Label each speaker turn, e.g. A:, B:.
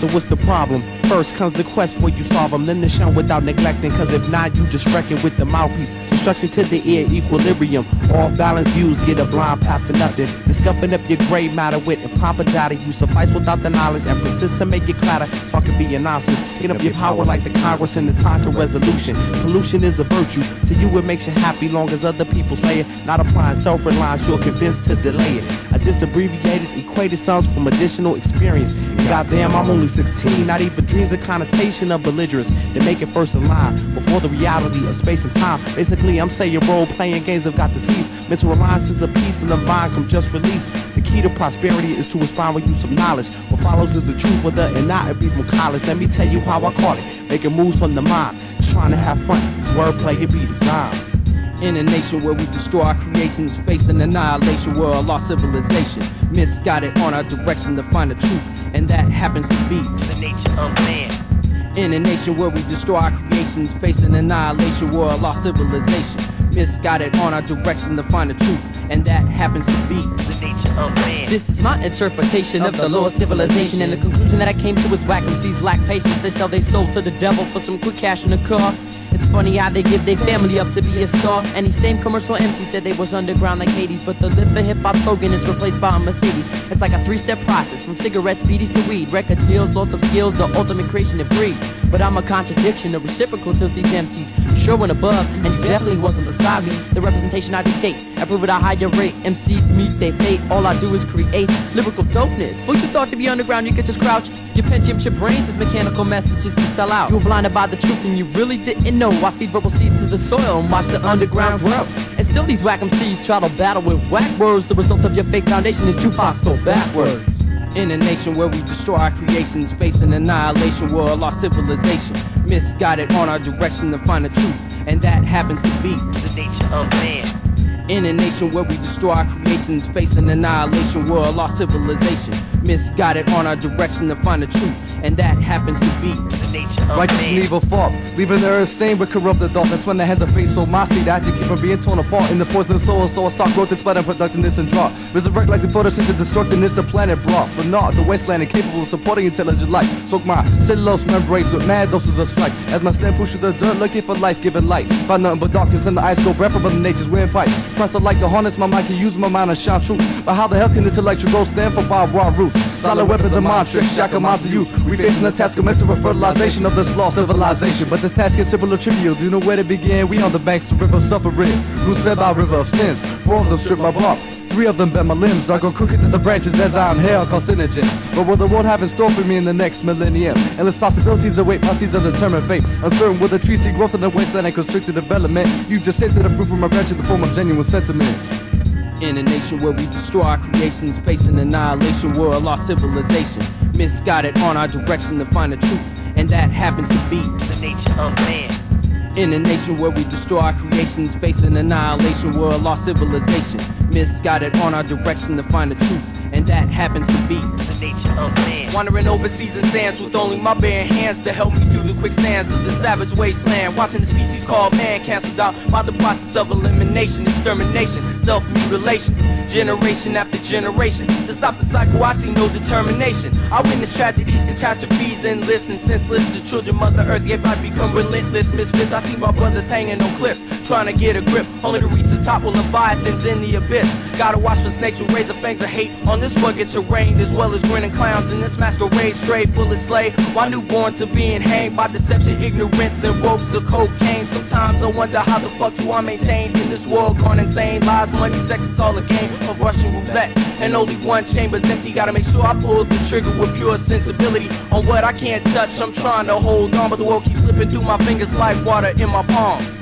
A: So what's the problem? First comes the quest for you solve them, then the shun without neglecting, cause if not, you just wrecking with the mouthpiece. Instruction to the ear, equilibrium. All balanced views get a blind path to nothing. Discovering up your gray matter with improper data. You suffice without the knowledge and persist to make it clatter. Talking be your nonsense. Get up your power like the Congress in the Tonka resolution. Pollution is a virtue. To you it makes you happy long as other people say it. Not applying self-reliance, you're convinced to delay it. I just abbreviated, equated sums from additional experience. Goddamn, I'm only 16, not even dreams a connotation of belligerence. They make it first in line before the reality of space and time. Basically, I'm saying role-playing games have got to cease. Mental alliances of peace and divine come just released. The key to prosperity is to inspire with use of knowledge. What follows is the truth, whether or not it be from college. Let me tell you how I call it. Making moves from the mind, just trying to have fun. It's wordplay, it be the time. In a nation where we destroy our creations, facing annihilation, we're a lost civilization. Misguided on our direction to find the truth, and that happens to be the nature of man. In a nation where we destroy our creations, facing annihilation, we're a lost civilization. Misguided on our direction to find the truth, and that happens to be the nature of man.
B: This is my interpretation of the law of civilization, and the conclusion that I came to is whack MCs lack patience. They sell their soul to the devil for some quick cash in a car. It's funny how they give their family up to be a star. And these same commercial MCs said they was underground like Hades, but the live the hip-hop slogan is replaced by a Mercedes. It's like a three-step process, from cigarettes, beaties to weed. Record deals, loss of skills, the ultimate creation of breed. But I'm a contradiction, a reciprocal to these MCs. You sure went above, and you definitely wasn't beside me. The representation I dictate, I prove it at a higher rate. MCs meet their fate, all I do is create lyrical dopeness. Fool, you thought to be underground, you could just crouch. Your Pentium chip brains is mechanical messages to sell out. You were blinded by the truth and you really didn't know. I feed verbal seeds to the soil and watch the underground grow. And still these whack MCs try to battle with whack words. The result of your fake foundation is jukebox go backwards. In a nation where we destroy our creations, facing annihilation, we're a lost civilization. Misguided on our direction to find the truth, and that happens to be the nature of man. In a nation where we destroy our creations, facing annihilation, we're a lost civilization. Misguided on our direction to find the truth, and that happens to be the nature of
C: righteous
B: man.
C: and evil fought, leaving the earth same with corrupted darkness. When the hands of fate so massy that you keep from being torn apart in the poison soul, so I saw growth and spread and productiveness and drought. Resurrect like the photosynthesis destructiveness the planet brought, but not the wasteland incapable of supporting intelligent life. Soak my cellulose membranes with mad doses of strife as my stem pushes the dirt looking for life-giving light. Find nothing but darkness and the ice go breath from Mother Nature's windpipe. Press the light to harness my mind, can use my mind and shine truth. But how the hell can intellectual growth stand for barbed wire roots? Solid weapons and mind tricks, shackle minds of youth. We facing the task of mental fertilization of this lost civilization. But this task is simple or trivial. Do you know where to begin? We on the banks of river suffering, loose fed by river of sins. 4 of them strip my bark, 3 of them bend my limbs. I go crooked to the branches as I inhale carcinogens. But what the world have in store for me in the next millennium? Endless possibilities await posses of determined fate. Uncertain will the trees see growth in the wasteland and constricted development. You just tasted the fruit from a branch in the form of genuine sentiment.
B: In a nation where we destroy our creations, facing annihilation, we're a lost civilization. Misguided on our direction to find the truth, and that happens to be the nature of man. In a nation where we destroy our creations, facing annihilation, we're a lost civilization. Misguided on our direction to find the truth, and that happens to be the nature of man. Wandering overseas in sands with only my bare hands to help me through the quicksands of the savage wasteland. Watching the species called man canceled out by the process of elimination, extermination, self-mutilation, generation after generation. To stop the cycle, I see no determination. I witness tragedies, catastrophes, endless and senseless. The children, Mother Earth gave life become relentless misfits. I see my brothers hanging on cliffs, trying to get a grip. Only to reach the top will leviathans in the abyss. Gotta watch for snakes with razor fangs of hate on this rugged terrain, as well as grinning clowns in this masquerade. Straight bullets slay, why newborn to being hanged by deception, ignorance, and ropes of cocaine. Sometimes I wonder how the fuck do I maintain in this world gone insane. Lies, money, sex, it's all a game of Russian roulette, and only one chamber's empty. Gotta make sure I pull the trigger with pure sensibility on what I can't touch. I'm trying to hold on, but the world keeps slipping through my fingers like water in my palms.